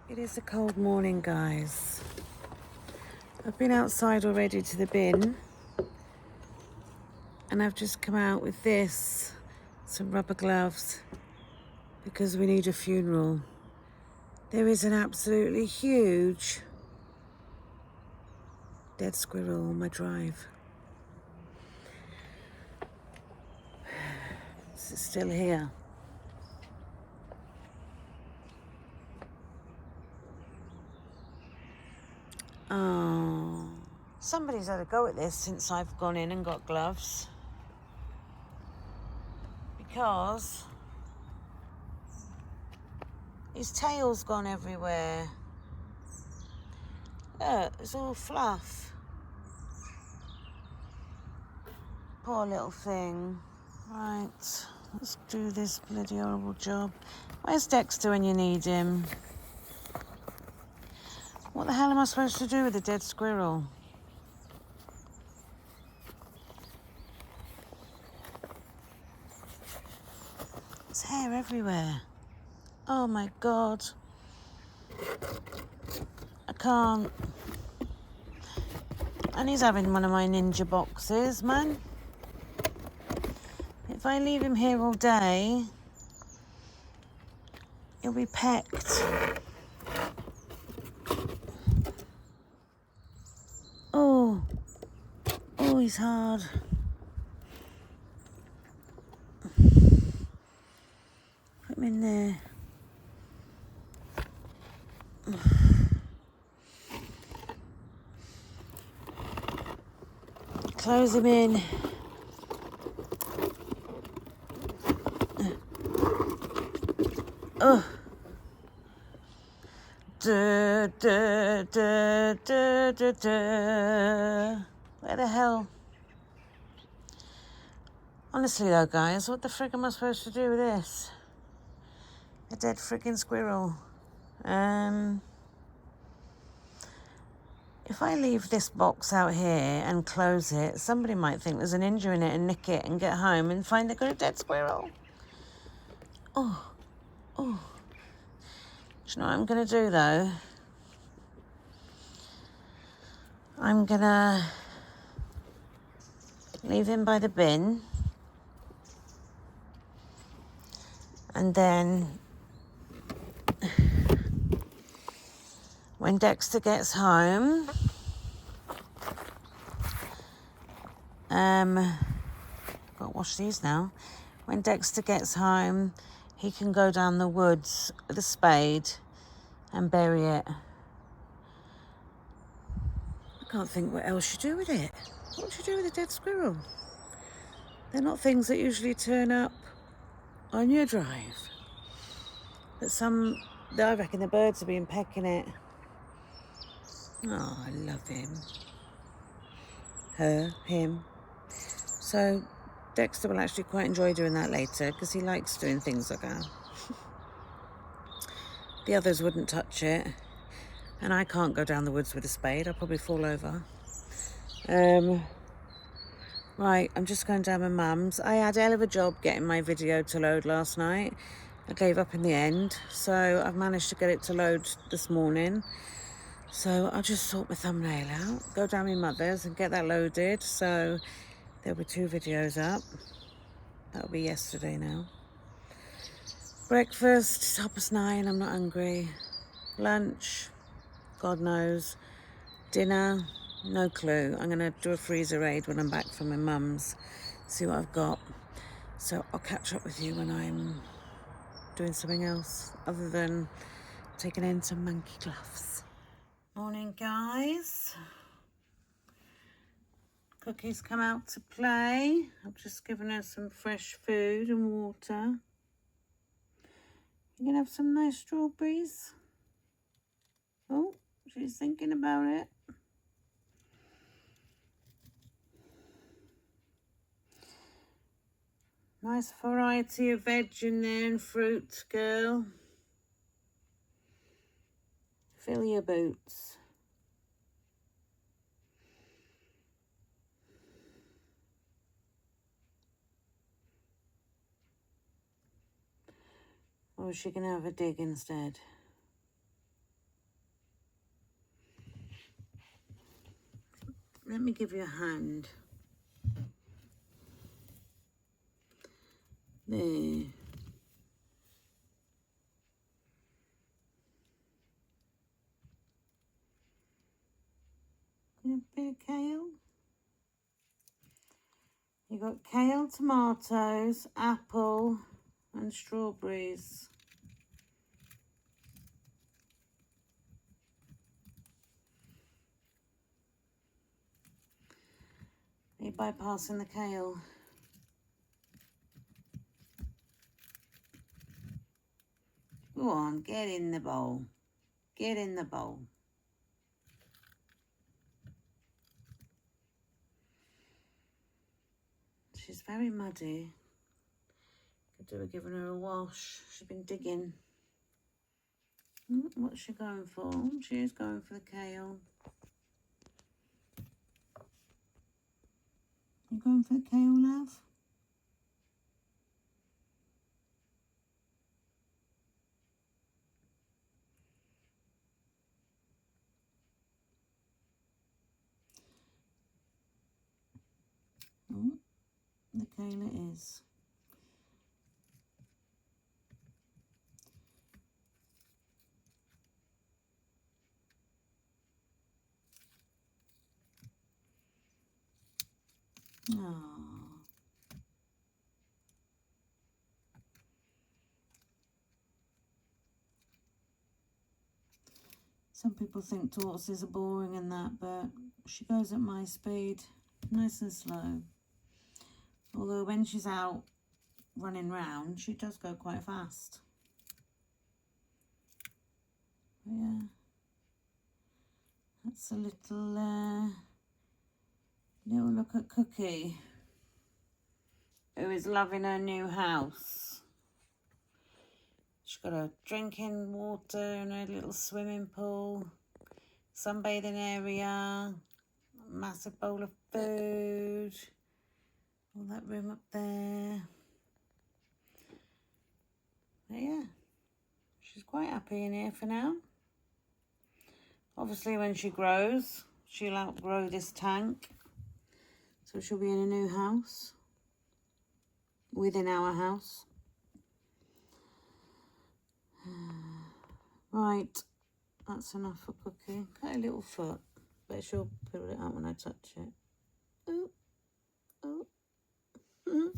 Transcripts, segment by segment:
It is a cold morning, guys. I've been outside already to the bin and I've just come out with this, some rubber gloves, because we need a funeral. There is an absolutely huge dead squirrel on my drive. It's still here. Oh, somebody's had a go at this since I've gone in and got gloves, because his tail's gone everywhere. Look, it's all fluff. Poor little thing. Right, let's do this bloody horrible job. Where's Dexter when you need him? What the hell am I supposed to do with a dead squirrel? There's hair everywhere. Oh my God. I can't. And he's having one of my ninja boxes, man. If I leave him here all day, he'll be pecked. Oh, he's hard. Put him in there. Close him in. Oh. Where the hell? Honestly though, guys, what the frick am I supposed to do with this? A dead frickin' squirrel. If I leave this box out here and close it, somebody might think there's an injury in it and nick it and get home and find they've got a dead squirrel. Oh. Do you know what I'm going to do, though? I'm going to leave him by the bin. And then when Dexter gets home, got to wash these now. When Dexter gets home, he can go down the woods with a spade and bury it. I can't think what else you do with it. What would you do with a dead squirrel? They're not things that usually turn up on your drive. But I reckon the birds have been pecking it. Oh, I love him. Her, him. So Dexter will actually quite enjoy doing that later, because he likes doing things like that. The others wouldn't touch it. And I can't go down the woods with a spade. I'll probably fall over. Right, I'm just going down my mum's. I had a hell of a job getting my video to load last night. I gave up in the end, so I've managed to get it to load this morning. So I'll just sort my thumbnail out, go down my mother's and get that loaded. So there'll be 2 videos up. That'll be yesterday now. Breakfast, it's 9:30, I'm not hungry. Lunch, God knows. Dinner, no clue. I'm going to do a freezer raid when I'm back from my mum's, see what I've got. So I'll catch up with you when I'm doing something else other than taking in some monkey gloves. Morning, guys. Cookie's come out to play. I've just given her some fresh food and water. You gonna have some nice strawberries? Oh, she's thinking about it. Nice variety of veg in there and fruit, girl. Fill your boots. Or is she gonna have a dig instead? Let me give you a hand. There. A bit of kale. You've got kale, tomatoes, apple and strawberries. Are you bypassing the kale? Go on, get in the bowl. Get in the bowl. She's very muddy. Could do with giving her a wash. She's been digging. What's she going for? She is going for the kale. You going for the kale, love? Oh, the kale it is. Oh. Some people think tortoises are boring and that, but she goes at my speed, nice and slow. Although when she's out running round, she does go quite fast. But yeah, that's a little look at Cookie, who is loving her new house. She's got a drinking water and a little swimming pool, sunbathing area, massive bowl of food, all that room up there. But yeah, she's quite happy in here for now. Obviously when she grows, she'll outgrow this tank. So she'll be in a new house, within our house. Right, that's enough for Cookie. Got a little foot, but she'll pull it out when I touch it. Ooh, ooh.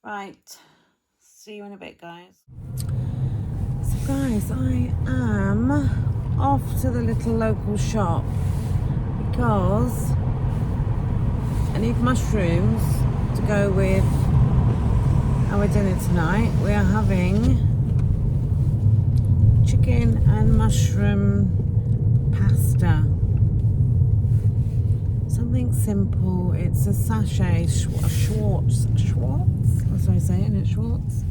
Right, see you in a bit, guys. So guys, I am off to the little local shop because I need mushrooms to go with our dinner tonight. We are having chicken and mushroom pasta. Something simple. It's a sachet, Schwartz. What's I saying? It's Schwartz.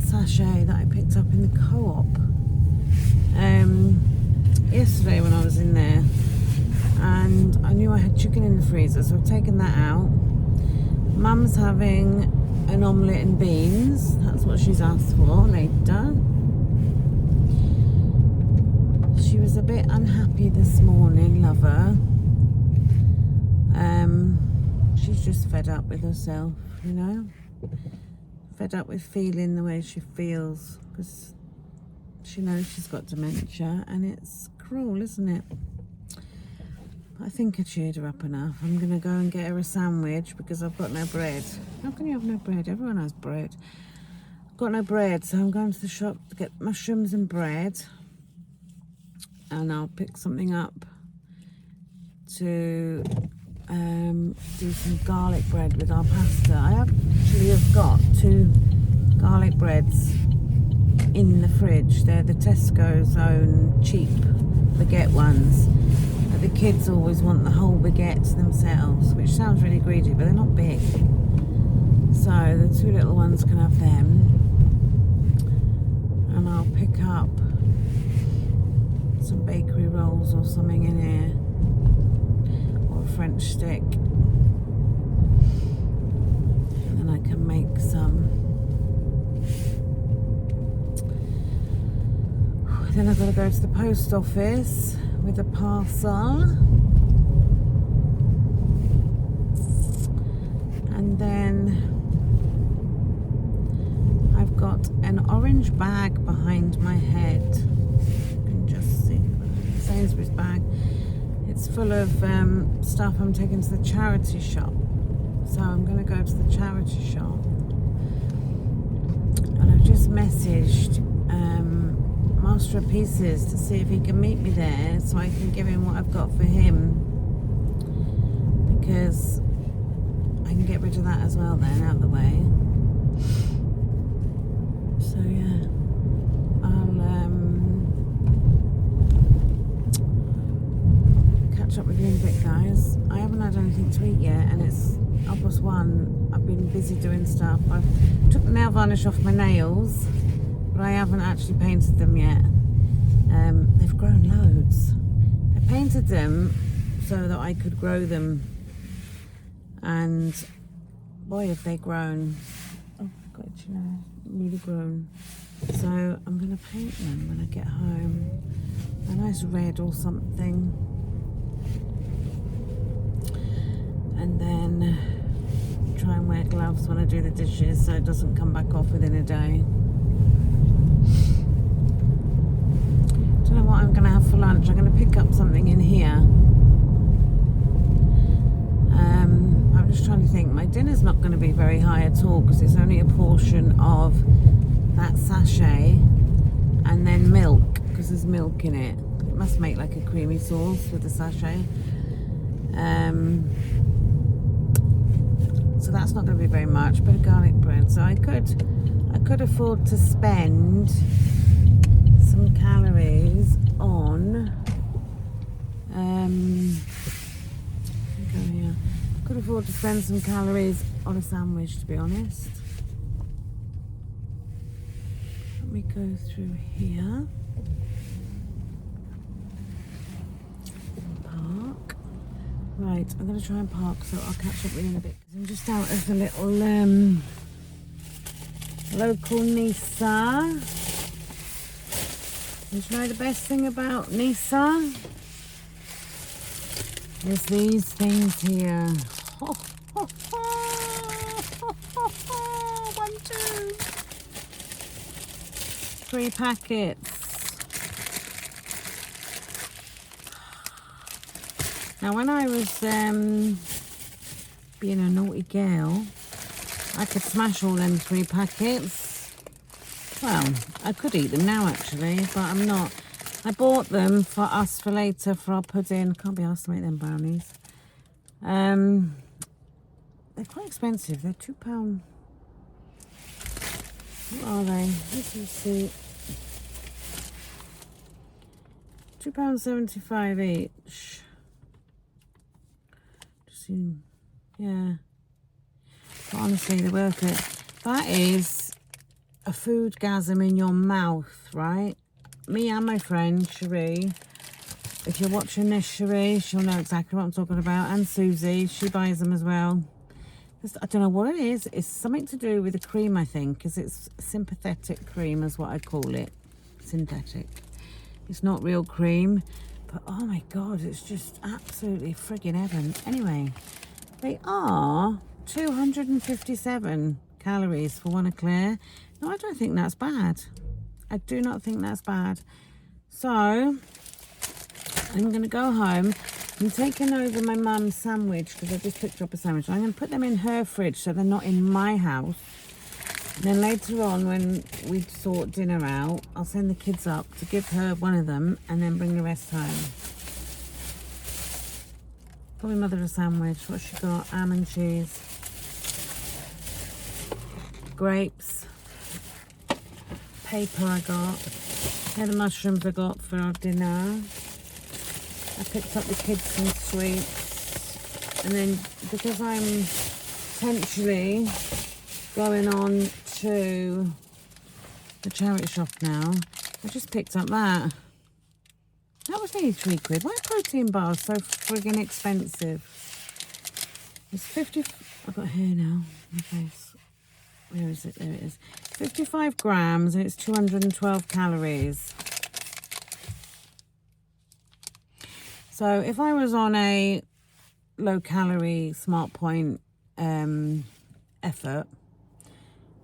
Sachet that I picked up in the co-op yesterday when I was in there, and I knew I had chicken in the freezer, so I've taken that out. Mum's having an omelette and beans. That's what she's asked for later. She was a bit unhappy this morning, lover. She's just fed up with herself, you know. Fed up with feeling the way she feels, because she knows she's got dementia, and it's cruel, isn't it? I think I cheered her up enough. I'm going to go and get her a sandwich because I've got no bread. How can you have no bread? Everyone has bread. I've got no bread, so I'm going to the shop to get mushrooms and bread. And I'll pick something up to do some garlic bread with our pasta. I actually have got 2 garlic breads in the fridge. They're the Tesco's own cheap baguette ones. But the kids always want the whole baguettes themselves, which sounds really greedy, but they're not big. So the 2 little ones can have them. And I'll pick up some bakery rolls or something in here, or a French stick, and then I can make some. Then I've got to go to the post office with a parcel. And then I've got an orange bag behind my head. You can just see the Sainsbury's bag. It's full of stuff I'm taking to the charity shop. So I'm going to go to the charity shop. And I've just messaged Master of Pieces to see if he can meet me there so I can give him what I've got for him. Because I can get rid of that as well then, out of the way. So yeah, I'll catch up with you in a bit, guys. I haven't had anything to eat yet and it's 1:30. I've been busy doing stuff. I've took the nail varnish off my nails, but I haven't actually painted them yet. They've grown loads. I painted them so that I could grow them, and boy have they grown. Oh god, you know, really grown. So I'm going to paint them when I get home. A nice red or something. And then try and wear gloves when I do the dishes so it doesn't come back off within a day. Don't know what I'm going to have for lunch. I'm going to pick up something in here. I'm just trying to think. My dinner's not going to be very high at all because it's only a portion of that sachet and then milk, because there's milk in it. It must make like a creamy sauce with the sachet. So that's not going to be very much. Bit of garlic bread. So I could afford to spend some calories on could afford to spend some calories on a sandwich, to be honest. Let me go through here. Park. Right, I'm going to try and park, so I'll catch up with you in a bit. I'm just out of the little local Nisa. And you know the best thing about Nisa? There's these things here. Oh, oh, oh, oh, oh, 1, 2, 3 packets. Now when I was being a naughty girl, I could smash all them 3 packets. Well, I could eat them now actually, but I'm not. I bought them for us for later for our pudding. Can't be asked to make them brownies. They're quite expensive. They're £2. What are they? Let me see. £2.75 each. Just in, yeah. But honestly, they're worth it. That is a foodgasm in your mouth, right? Me and my friend Cherie. If you're watching this, Cherie, she'll know exactly what I'm talking about. And Susie, she buys them as well. I don't know what it is. It's something to do with the cream, I think, because it's sympathetic cream is what I call it. Synthetic. It's not real cream, but oh my god, it's just absolutely friggin' heaven. Anyway, they are 257 calories for one eclair. No, I don't think that's bad. I do not think that's bad. So I'm going to go home. I'm taking over my mum's sandwich because I just picked up a sandwich. I'm going to put them in her fridge so they're not in my house. And then later on, when we sort dinner out, I'll send the kids up to give her one of them and then bring the rest home. Got my mother a sandwich. What's she got? Almond cheese, grapes, paper I got. They're the mushrooms I got for our dinner. I picked up the kids some sweets. And then because I'm potentially going on to the charity shop now, I just picked up that. That was nearly £3. Why are protein bars so friggin' expensive? It's 50. I've got hair now on my face. Where is it? There it is. 55 grams and it's 212 calories. So if I was on a low calorie Smart Point effort,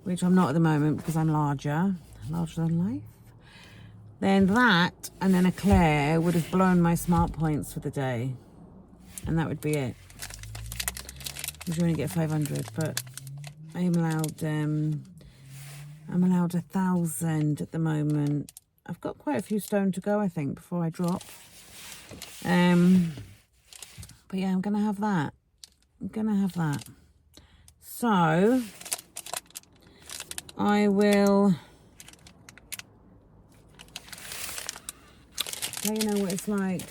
which I'm not at the moment because I'm larger than life, then that and then a Claire would have blown my smart points for the day, and that would be it. You only get 500, but I'm allowed 1,000 at the moment. I've got quite a few stone to go, I think, before I drop. But yeah, I'm gonna have that. So I will let you know what it's like.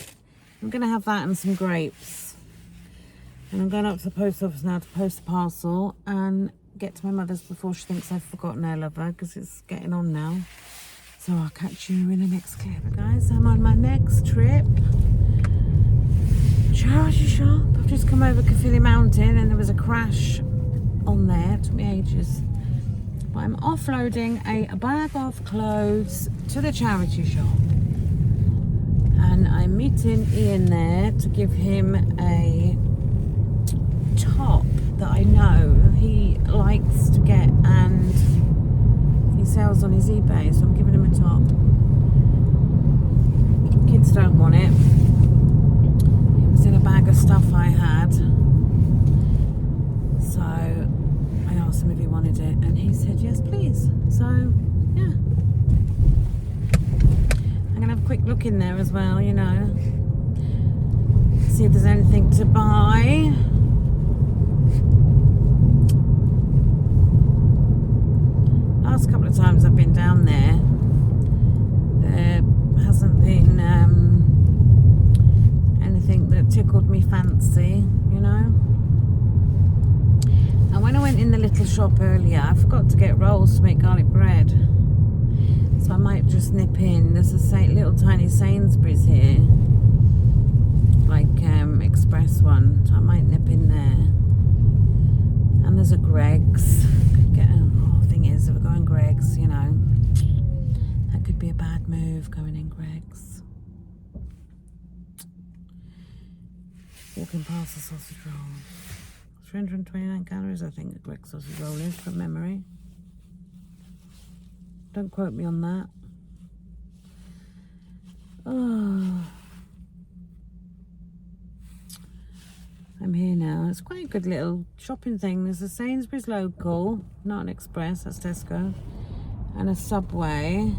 I'm gonna have that and some grapes. And I'm going up to the post office now to post a parcel and get to my mother's before she thinks I've forgotten I love her, because it's getting on now. So I'll catch you in the next clip, guys. I'm on my next trip. Charity shop. I've just come over Caerphilly Mountain and there was a crash on there. It took me ages. But I'm offloading a bag of clothes to the charity shop. And I'm meeting Ian there to give him a top that I know he likes to get, and he sells on his eBay, so I'm giving him a top. Kids don't want it. It was in a bag of stuff I had, so I asked him if he wanted it and he said yes please. So yeah, I'm gonna have a quick look in there as well, you know, see if there's anything to buy. Last couple of times I've been down there, there hasn't been anything that tickled me fancy, you know. And when I went in the little shop earlier, I forgot to get rolls to make garlic bread, so I might just nip in. There's a little tiny Sainsbury's here, like express one, so I might nip in there. And there's a Greggs. Could get thing is, if we're going Greggs, you know, that could be a bad move, going in Greggs. Walking past the sausage roll. 329 calories, I think, a Greggs sausage roll is, from memory. Don't quote me on that. Oh, I'm here now. It's quite a good little shopping thing. There's a Sainsbury's local, not an Express, that's Tesco, and a Subway.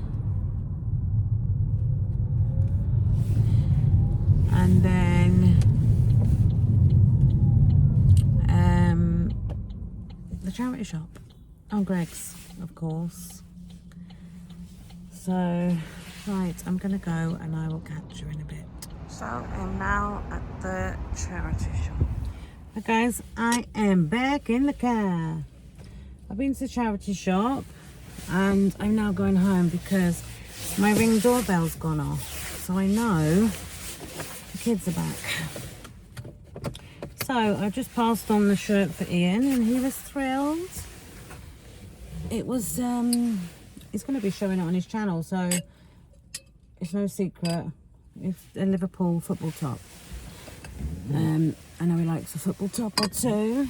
And then the charity shop on Greggs, of course. So, right, I'm gonna go and I will catch you in a bit. So I'm now at the charity shop. Hi guys, I am back in the car. I've been to the charity shop and I'm now going home because my Ring doorbell's gone off. So I know the kids are back. So I just passed on the shirt for Ian and he was thrilled. It was, he's going to be showing it on his channel, so it's no secret. It's a Liverpool football top. I know he likes a football top or two.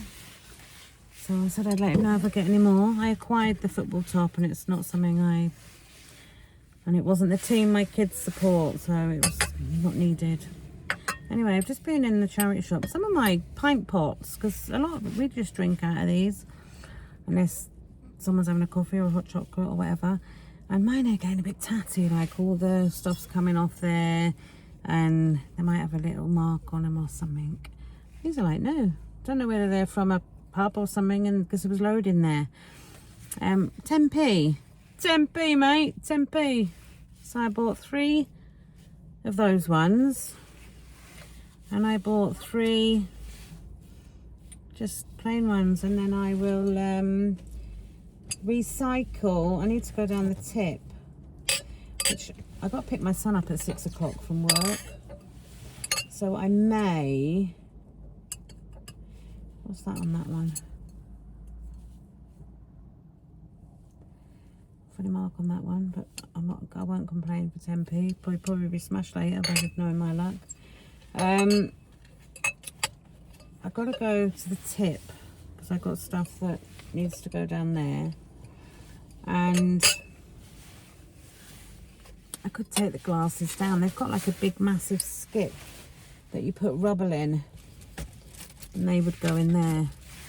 So I said I'd let him know if I get any more. I acquired the football top and it's not something and it wasn't the team my kids support, so it was not needed. Anyway, I've just been in the charity shop. Some of my pint pots, because a lot of it, we just drink out of these, unless someone's having a coffee or a hot chocolate or whatever. And mine are getting a bit tatty, like all the stuff's coming off there and they might have a little mark on them or something. These are like new. Don't know whether they're from a pub or something, and because it was loading there. 10p. 10p, mate. 10p. So I bought 3 of those ones. And I bought 3 just plain ones, and then I will recycle. I need to go down the tip, which I got to pick my son up at 6 o'clock from work, so I may, what's that on that one, funny mark on that one, but I won't complain for 10p. Probably be smashed later, but with knowing my luck. I've got to go to the tip because I've got stuff that needs to go down there. And I could take the glasses down. They've got like a big massive skip that you put rubble in, and they would go in there.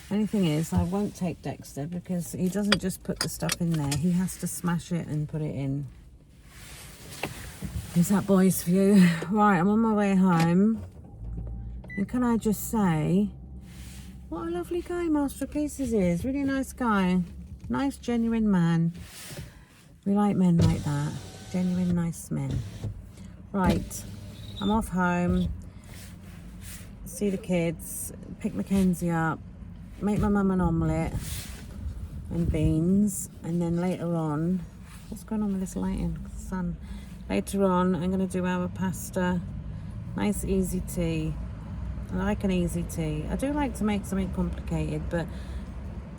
Only thing is, I won't take Dexter because he doesn't just put the stuff in there. He has to smash it and put it in. Is that boys for you? Right, I'm on my way home. And can I just say, what a lovely guy Master of Pieces is. Really nice guy. Nice, genuine man. We like men like that. Genuine, nice men. Right, I'm off home. See the kids. Pick Mackenzie up. Make my mum an omelette and beans. And then later on, what's going on with this lighting? Sun. Later on, I'm going to do our pasta. Nice, easy tea. I like an easy tea. I do like to make something complicated, but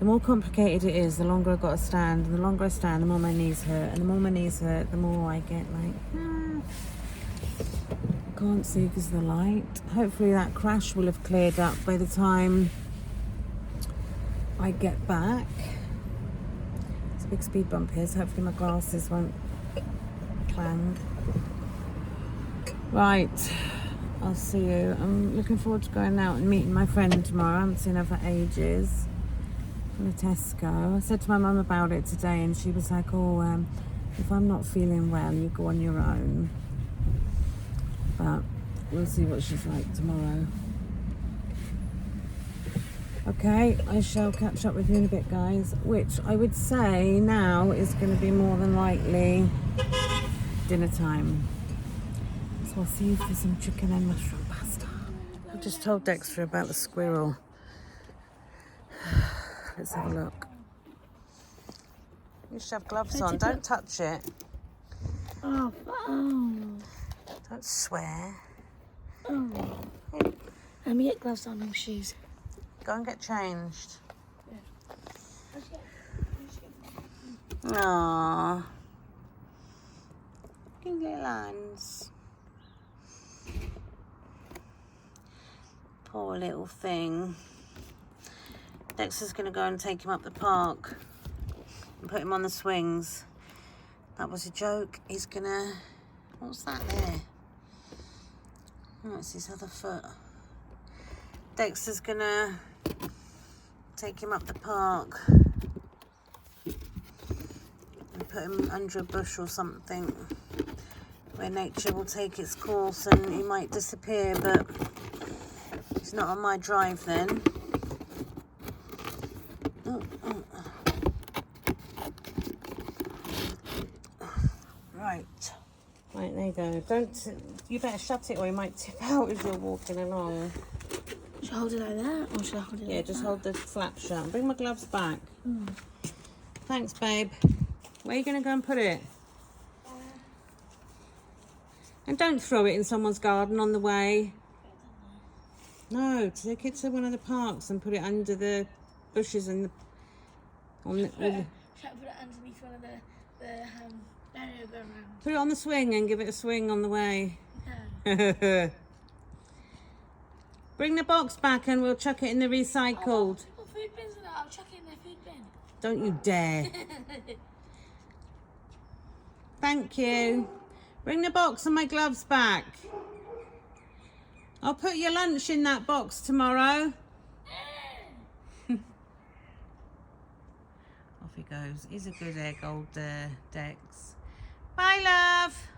the more complicated it is, the longer I've got to stand. And the longer I stand, the more my knees hurt. And the more my knees hurt, the more I get like, I can't see because of the light. Hopefully that crash will have cleared up by the time I get back. It's a big speed bump here, so hopefully my glasses won't clang. Right, I'll see you. I'm looking forward to going out and meeting my friend tomorrow. I haven't seen her for ages. In a Tesco. I said to my mum about it today, and she was like, oh, if I'm not feeling well, you go on your own. But we'll see what she's like tomorrow. Okay, I shall catch up with you in a bit, guys, which I would say now is going to be more than likely dinner time. So I'll see you for some chicken and mushroom pasta. I've just told Dexter about the squirrel. Let's have a look. You should have gloves on. Don't touch it. Oh. Don't swear. Oh. Let me get gloves on and shoes. Go and get changed. Aww. Cute little hands. Poor little thing. Dexter's going to go and take him up the park and put him on the swings. That was a joke. He's going to... What's that there? Oh, it's his other foot. Dexter's going to take him up the park and put him under a bush or something where nature will take its course, and he might disappear, but he's not on my drive then. Right, there you go. You better shut it or you might tip out as you're walking along. Should I hold it like that, or should I hold it like that? Yeah, just hold the flap shut. Bring my gloves back. Thanks, babe. Where are you going to go and put it? And don't throw it in someone's garden on the way. No, take it to one of the parks and put it under the bushes and the... Should I put it underneath one of the Put it on the swing and give it a swing on the way. No. Bring the box back and we'll chuck it in the recycled. Oh, food bins in there. I'll chuck it in the food bin. Don't you dare. Thank you. Bring the box and my gloves back. I'll put your lunch in that box tomorrow. Off he goes. He's a good egg, old Dex. Bye, love.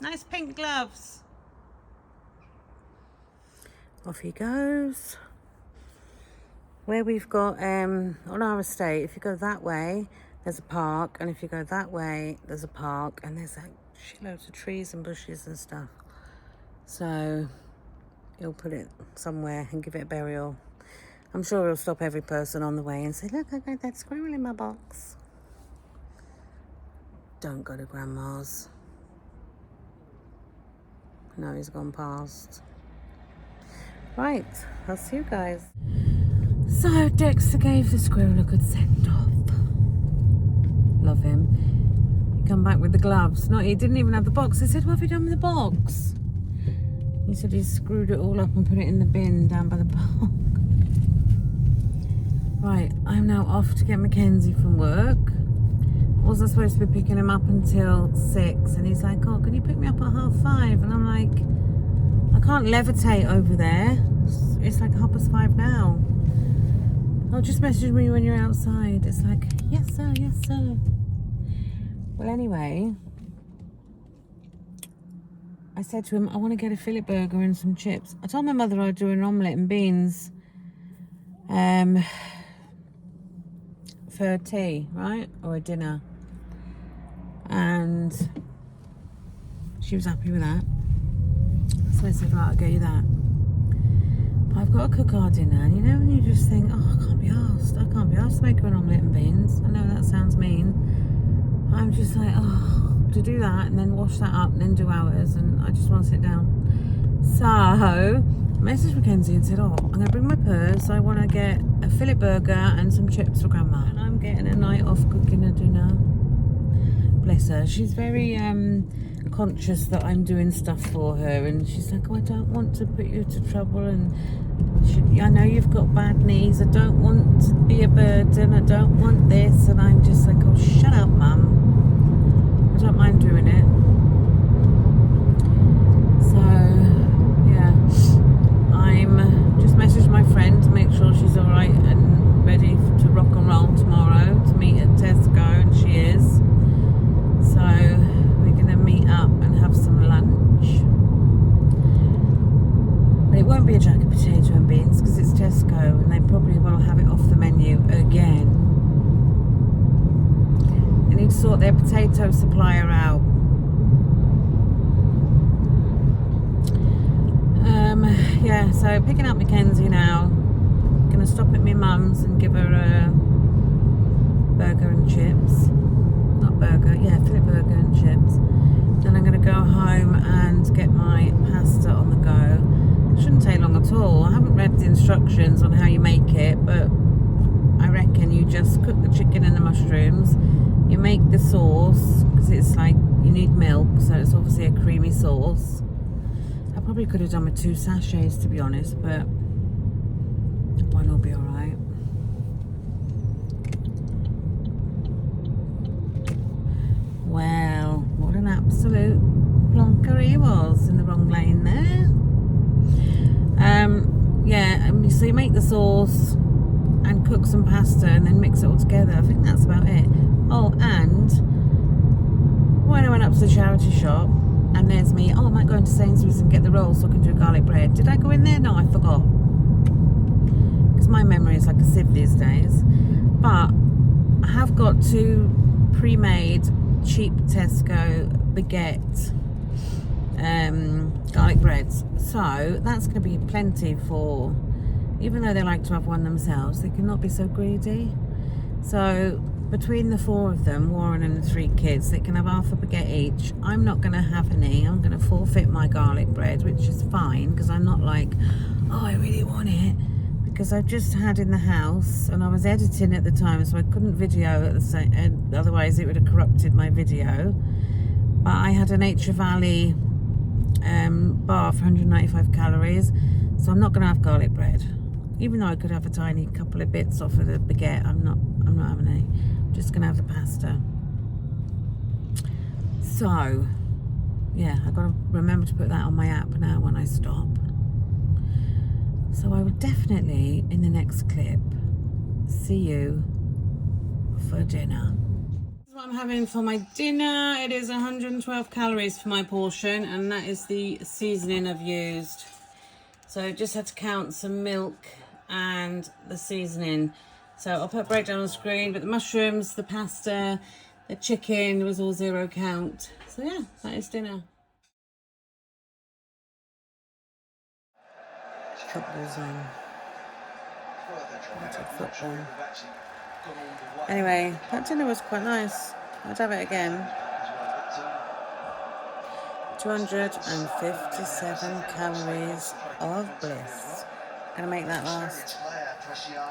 Nice pink gloves. Off he goes. Where we've got, on our estate, if you go that way, there's a park. And if you go that way, there's a park. And there's like shitloads of trees and bushes and stuff. So he'll put it somewhere and give it a burial. I'm sure he'll stop every person on the way and say, look, I got that squirrel in my box. Don't go to Grandma's. No, he's gone past. Right, I'll see you guys. So Dexter gave the squirrel a good send-off. Love him. He come back with the gloves. No, he didn't even have the box. I said, what have you done with the box? He said he screwed it all up and put it in the bin down by the park. Right, I'm now off to get Mackenzie from work. Wasn't supposed to be picking him up until 6, and he's like, oh, can you pick me up at 5:30? And I'm like, I can't levitate over there. It's like 5:30 now. I'll just message me when you're outside. It's like, yes sir, yes sir. Well, anyway, I said to him, I want to get a fillet burger and some chips. I told my mother I'd do an omelette and beans for tea, right? Or a dinner. And she was happy with that. So I said, right, I'll get you that. But I've got to cook our dinner. And you know when you just think, oh, I can't be arsed. I can't be arsed to make her an omelette and beans. I know that sounds mean. I'm just like, oh, to do that and then wash that up and then do ours, and I just want to sit down. So I messaged Mackenzie and said, oh, I'm going to bring my purse. I want to get a fillet burger and some chips for Grandma. And I'm getting a night off cooking her dinner. Bless her. She's very conscious that I'm doing stuff for her, and she's like, oh, I don't want to put you to trouble, and I know you've got bad knees. I don't want to be a burden. I don't want this. And I'm just like, oh, shut up, Mum. I don't mind doing it. So, yeah, I'm just messaged my friend to make sure she's all right and ready to rock and roll tomorrow to meet at Tesco, and she is. So we're going to meet up and have some lunch. But it won't be a jacket potato and beans because it's Tesco, and they probably will have it off the menu again. They need to sort their potato supplier out. Yeah, so picking up Mackenzie now. Gonna stop at my mum's and give her a burger and chips. Not burger, yeah, fillet burger and chips. Then I'm gonna go home and get my pasta on the go. It shouldn't take long at all. I haven't read the instructions on how you make it, but I reckon you just cook the chicken and the mushrooms. You make the sauce, because it's like, you need milk, so it's obviously a creamy sauce. I probably could have done with 2 sachets, to be honest, but one will be alright. Well, what an absolute plonker he was in the wrong lane there. Yeah, so you make the sauce and cook some pasta and then mix it all together. I think that's about it. Oh, and when I went up to the charity shop, and there's me, oh, I might go into Sainsbury's and get the rolls so I can do garlic bread. Did I go in there? No, I forgot. Because my memory is like a sieve these days. But I have got 2 pre-made cheap Tesco baguette garlic breads. So that's going to be plenty for, even though they like to have one themselves, they cannot be so greedy. So between the 4 of them, Warren and the 3 kids, they can have half a baguette each. I'm not going to have any. I'm going to forfeit my garlic bread, which is fine, because I'm not like, oh, I really want it. Because I've just had in the house, and I was editing at the time, so I couldn't video at the same, otherwise it would have corrupted my video. But I had a Nature Valley bar for 195 calories, so I'm not going to have garlic bread. Even though I could have a tiny couple of bits off of the baguette, I'm not having any. I'm just going to have the pasta. So, yeah, I've got to remember to put that on my app now when I stop. So I will definitely, in the next clip, see you for dinner. This is what I'm having for my dinner. It is 112 calories for my portion, and that is the seasoning I've used. So I just had to count some milk and the seasoning. So I'll put a breakdown on the screen, but the mushrooms, the pasta, the chicken was all 0 count. So yeah, that is dinner. Football zone. Football. Anyway, that dinner was quite nice. I'd have it again. 257 calories of bliss. Gonna make that last.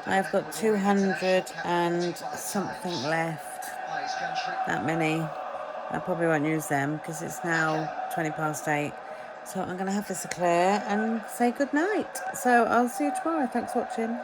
I've got 200 and something left. That many. I probably won't use them because it's now 8:20. So I'm going to have this eclair and say good night. So I'll see you tomorrow. Thanks for watching.